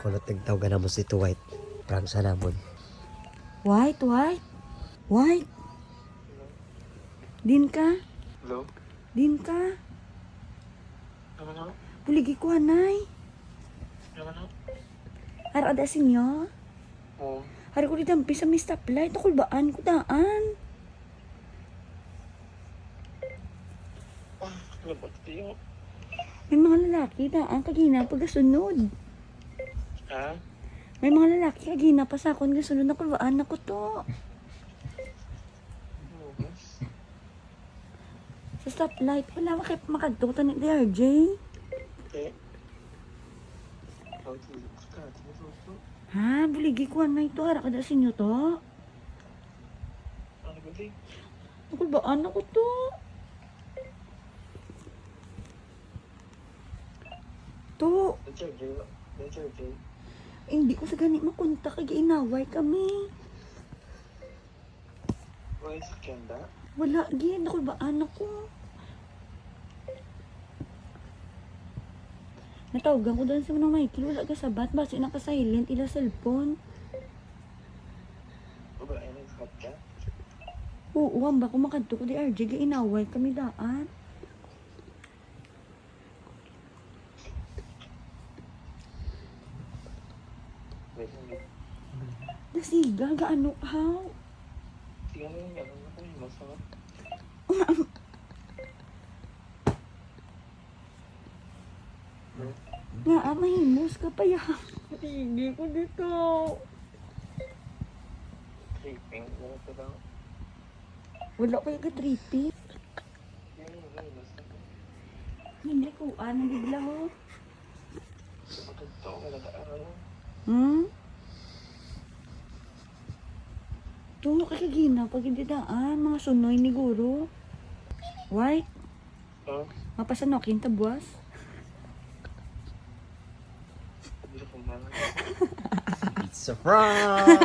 Kulot nagtawagan na mo si White. Prank sa namon. White. Din ka? Hello? Din ka? Ano na? Puligi ko, anay. Ano na? Hara da sinyo? Oo. Hari ko didampi sa may stoplight. Ako baan ko daan. Labot tayo. May mga lalaki daan kagina pagasunod. Ha? May mga lalaki kagina pa sa akon gasunod. Ako baan ako to. Sa stoplight. Wala makadtutan ni DRJ. Okay. Ha? Buligi ko, anay to. Hara ka da sinyo to. Ano ba di? Ako baan ako to. To. Hindi ko sa gani makunta kay inaway kami. Why is Kenda? Wala gid ako baan ako. Natawagan ko doon sa mga Michael, wala ka sabat, basi naka-silent ila cellphone. Ba ay nag-hot ka? Oo, ang ba ko makadto ko di RJ, ga inaway kami daan. Wait, hindi. Nasiga, gaano how? Tingnan mo yung gano'n na kayo, masarap. Nga, mahimos ka pa ya. Hindi ko dito. Tripping. Ano ito lang? Wala pa yung ka-trippy. Hindi ko, nagigla ho. Maganda ko nag-aaral. Tungo ka kagina, pag hindi daan, mga sunoy ni guro. White, Ha? mapasanokin tabuas. Hindi ko man. It's a prank!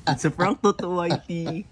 It's a prank to Whitey.